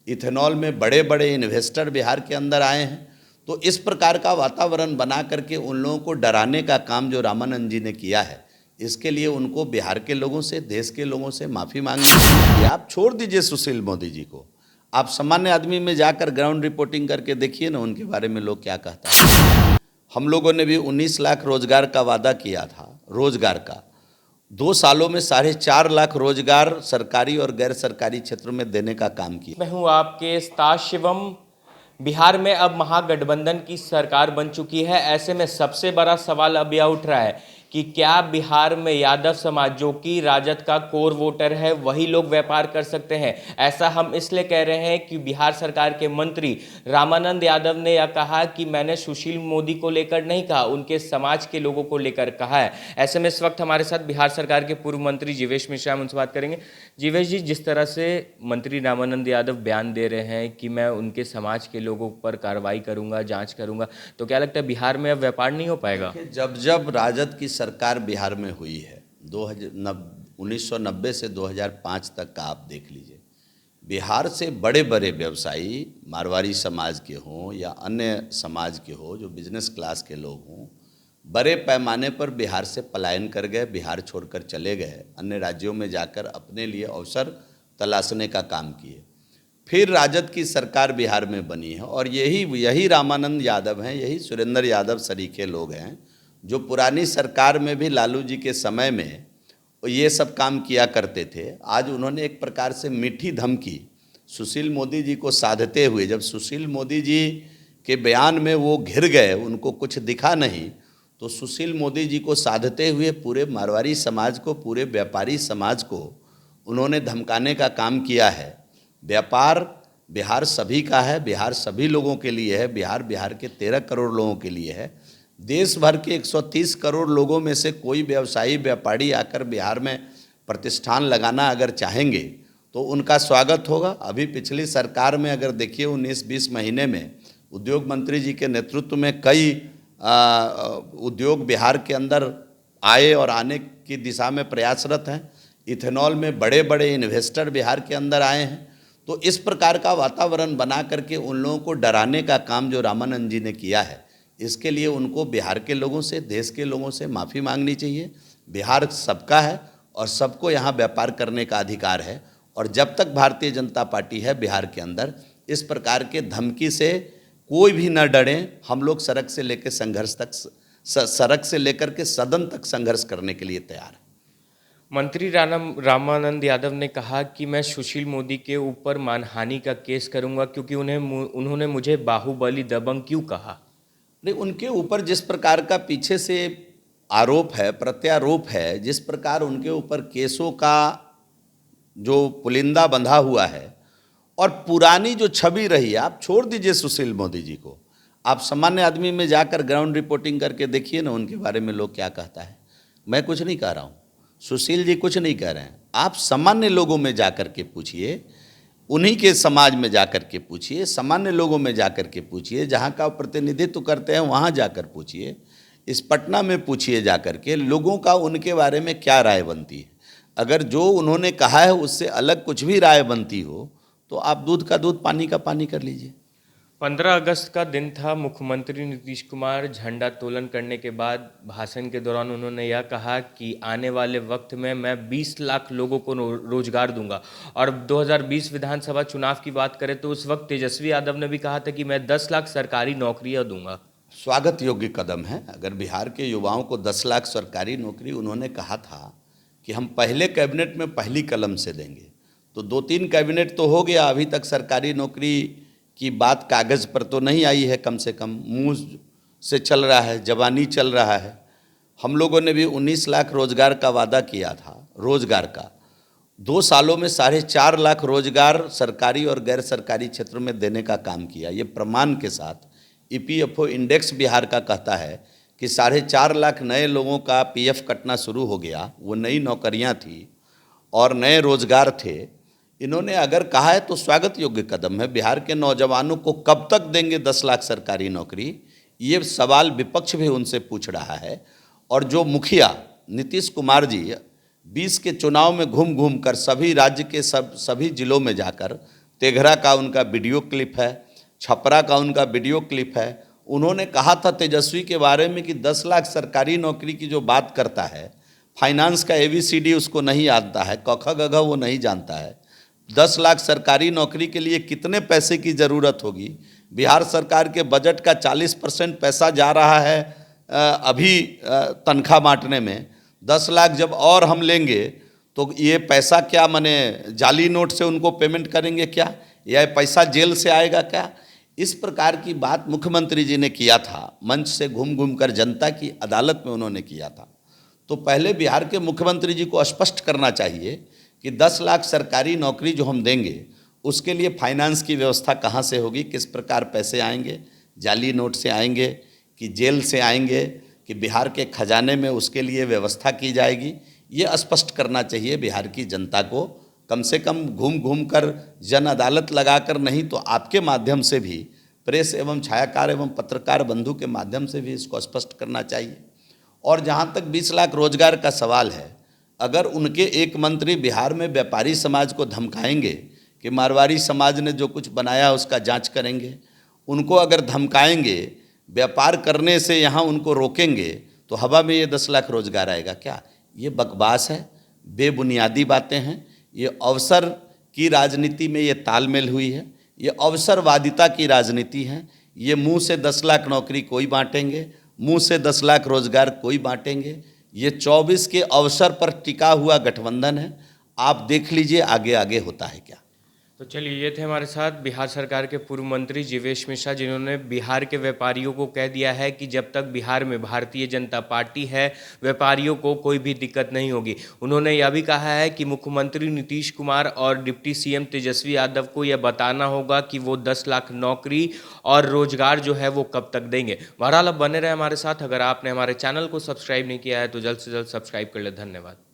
Ethanol में बड़े बड़े इन्वेस्टर बिहार के अंदर आए हैं। तो इस प्रकार का वातावरण बना करके उन लोगों को डराने का काम जो रामानंद जी ने किया है, इसके लिए उनको बिहार के लोगों से, देश के लोगों से माफ़ी मांगनी चाहिए। आप छोड़ दीजिए सुशील मोदी जी को, आप सामान्य आदमी में जाकर ग्राउंड रिपोर्टिंग करके देखिए ना उनके बारे में लोग क्या कहता है। हम लोगों ने भी 19 लाख रोजगार का वादा किया था, रोजगार का 2 सालों में 4.5 लाख रोजगार सरकारी और गैर सरकारी क्षेत्रों में देने का काम किया। मैं हूँ आपके स्ताज शिवम। बिहार में अब महागठबंधन की सरकार बन चुकी है। ऐसे में सबसे बड़ा सवाल अब यह उठ रहा है कि क्या बिहार में यादव समाज, जो कि राजद का कोर वोटर है, वही लोग व्यापार कर सकते हैं। ऐसा हम इसलिए कह रहे हैं कि बिहार सरकार के मंत्री रामानंद यादव ने यह कहा कि मैंने सुशील मोदी को लेकर नहीं कहा, उनके समाज के लोगों को लेकर कहा है। ऐसे में इस वक्त हमारे साथ बिहार सरकार के पूर्व मंत्री जीवेश मिश्रा, हम उनसे बात करेंगे। जीवेश जी, जिस तरह से मंत्री रामानंद यादव बयान दे रहे हैं कि मैं उनके समाज के लोगों पर कार्रवाई करूंगा, जांच करूंगा, तो क्या लगता है बिहार में अब व्यापार नहीं हो पाएगा? जब राजद की सरकार बिहार में हुई है 1990 से 2005 तक का आप देख लीजिए, बिहार से बड़े बड़े व्यवसायी, मारवाड़ी समाज के हों या अन्य समाज के हो, जो बिजनेस क्लास के लोग हों, बड़े पैमाने पर बिहार से पलायन कर गए, बिहार छोड़कर चले गए, अन्य राज्यों में जाकर अपने लिए अवसर तलाशने का काम किए। फिर राजद की सरकार बिहार में बनी है और यही रामानंद यादव हैं, यही सुरेंद्र यादव सरीखे लोग हैं जो पुरानी सरकार में भी लालू जी के समय में ये सब काम किया करते थे। आज उन्होंने एक प्रकार से मीठी धमकी सुशील मोदी जी को साधते हुए, जब सुशील मोदी जी के बयान में वो घिर गए, उनको कुछ दिखा नहीं, तो सुशील मोदी जी को साधते हुए पूरे मारवाड़ी समाज को, पूरे व्यापारी समाज को उन्होंने धमकाने का काम किया है। व्यापार बिहार सभी का है, बिहार सभी लोगों के लिए है, बिहार के 13 करोड़ लोगों के लिए है। देश भर के 130 करोड़ लोगों में से कोई व्यवसायी, व्यापारी आकर बिहार में प्रतिष्ठान लगाना अगर चाहेंगे तो उनका स्वागत होगा। अभी पिछली सरकार में अगर देखिए 19-20 महीने में उद्योग मंत्री जी के नेतृत्व में कई उद्योग बिहार के अंदर आए और आने की दिशा में प्रयासरत हैं। इथेनॉल में बड़े बड़े इन्वेस्टर बिहार के अंदर आए हैं। तो इस प्रकार का वातावरण बना करके उन लोगों को डराने का काम जो रामानंद जी ने किया है, इसके लिए उनको बिहार के लोगों से, देश के लोगों से माफ़ी मांगनी चाहिए। बिहार सबका है और सबको यहाँ व्यापार करने का अधिकार है। और जब तक भारतीय जनता पार्टी है बिहार के अंदर, इस प्रकार के धमकी से कोई भी न डरें। हम लोग सड़क से लेकर संघर्ष तक, सड़क से लेकर के सदन तक संघर्ष करने के लिए तैयार हैं। मंत्री रामानंद यादव ने कहा कि मैं सुशील मोदी के ऊपर मानहानि का केस करूंगा क्योंकि उन्होंने मुझे बाहुबली दबंग क्यों कहा। नहीं, उनके ऊपर जिस प्रकार का पीछे से आरोप है, प्रत्यारोप है, जिस प्रकार उनके ऊपर केसों का जो पुलिंदा बंधा हुआ है और पुरानी जो छवि रही है, आप छोड़ दीजिए सुशील मोदी जी को, आप सामान्य आदमी में जाकर ग्राउंड रिपोर्टिंग करके देखिए ना उनके बारे में लोग क्या कहता है। मैं कुछ नहीं कह रहा हूँ, सुशील जी कुछ नहीं कह रहे हैं। आप सामान्य लोगों में जाकर के पूछिए, उन्हीं के समाज में जाकर के पूछिए, सामान्य लोगों में जाकर के पूछिए, जहाँ का प्रतिनिधित्व करते हैं वहाँ जाकर पूछिए, इस पटना में पूछिए जाकर के लोगों का उनके बारे में क्या राय बनती है। अगर जो उन्होंने कहा है उससे अलग कुछ भी राय बनती हो तो आप दूध का दूध, पानी का पानी कर लीजिए। 15 अगस्त का दिन था। मुख्यमंत्री नीतीश कुमार झंडा तोलन करने के बाद भाषण के दौरान उन्होंने यह कहा कि आने वाले वक्त में मैं 20 लाख लोगों को रोजगार दूंगा। और 2020 विधानसभा चुनाव की बात करें तो उस वक्त तेजस्वी यादव ने भी कहा था कि मैं 10 लाख सरकारी नौकरियां दूंगा। स्वागत योग्य कदम है। अगर बिहार के युवाओं को 10 लाख सरकारी नौकरी, उन्होंने कहा था कि हम पहले कैबिनेट में पहली कलम से देंगे, तो 2-3 कैबिनेट तो हो गया, अभी तक सरकारी नौकरी की बात कागज़ पर तो नहीं आई है। कम से कम मुंह से चल रहा है, जबानी चल रहा है। हम लोगों ने भी 19 लाख रोजगार का वादा किया था, रोजगार का 2 सालों में 4.5 लाख रोजगार सरकारी और गैर सरकारी क्षेत्रों में देने का काम किया। ये प्रमाण के साथ EPFO इंडेक्स बिहार का कहता है कि 4.5 लाख नए लोगों का PF कटना शुरू हो गया। वो नई नौकरियां थी और नए रोजगार थे। इन्होंने अगर कहा है तो स्वागत योग्य कदम है। बिहार के नौजवानों को कब तक देंगे 10 लाख सरकारी नौकरी, ये सवाल विपक्ष भी उनसे पूछ रहा है। और जो मुखिया नीतीश कुमार जी 20 के चुनाव में घूम घूम कर सभी राज्य के सभी जिलों में जाकर तेघरा का उनका वीडियो क्लिप है, छपरा का उनका वीडियो क्लिप है। उन्होंने कहा था तेजस्वी के बारे में कि 10 लाख सरकारी नौकरी की जो बात करता है, फाइनेंस का ABCD उसको नहीं आता है, क ख ग घ वो नहीं जानता है। 10 लाख सरकारी नौकरी के लिए कितने पैसे की ज़रूरत होगी? बिहार सरकार के बजट का 40% पैसा जा रहा है अभी तनख्वाह बांटने में। 10 लाख जब और हम लेंगे तो ये पैसा क्या माने जाली नोट से उनको पेमेंट करेंगे क्या, या पैसा जेल से आएगा क्या? इस प्रकार की बात मुख्यमंत्री जी ने किया था, मंच से घूम घूम कर जनता की अदालत में उन्होंने किया था। तो पहले बिहार के मुख्यमंत्री जी को स्पष्ट करना चाहिए कि 10 लाख सरकारी नौकरी जो हम देंगे उसके लिए फाइनेंस की व्यवस्था कहाँ से होगी, किस प्रकार पैसे आएंगे, जाली नोट से आएंगे कि जेल से आएंगे कि बिहार के खजाने में उसके लिए व्यवस्था की जाएगी। ये स्पष्ट करना चाहिए बिहार की जनता को, कम से कम घूम घूम कर जन अदालत लगाकर नहीं तो आपके माध्यम से भी, प्रेस एवं छायाकार एवं पत्रकार बंधु के माध्यम से भी इसको स्पष्ट करना चाहिए। और जहाँ तक 20 लाख रोजगार का सवाल है, अगर उनके एक मंत्री बिहार में व्यापारी समाज को धमकाएंगे कि मारवाड़ी समाज ने जो कुछ बनाया उसका जांच करेंगे, उनको अगर धमकाएंगे, व्यापार करने से यहाँ उनको रोकेंगे, तो हवा में ये 10 लाख रोजगार आएगा क्या? ये बकवास है, बेबुनियादी बातें हैं। ये अवसर की राजनीति में ये तालमेल हुई है, ये अवसरवादिता की राजनीति है। ये मुंह से 10 लाख नौकरी कोई बांटेंगे, मुंह से 10 लाख रोजगार कोई बांटेंगे। ये 24 के अवसर पर टिका हुआ गठबंधन है। आप देख लीजिए आगे आगे होता है क्या। तो चलिए, ये थे हमारे साथ बिहार सरकार के पूर्व मंत्री जीवेश मिश्रा, जिन्होंने बिहार के व्यापारियों को कह दिया है कि जब तक बिहार में भारतीय जनता पार्टी है, व्यापारियों को कोई भी दिक्कत नहीं होगी। उन्होंने यह भी कहा है कि मुख्यमंत्री नीतीश कुमार और डिप्टी CM तेजस्वी यादव को यह बताना होगा कि वो 10 लाख नौकरी और रोजगार जो है वो कब तक देंगे। बहरहाल अब बने रहे हमारे साथ। अगर आपने हमारे चैनल को सब्सक्राइब नहीं किया है तो जल्द से जल्द सब्सक्राइब कर ले। धन्यवाद।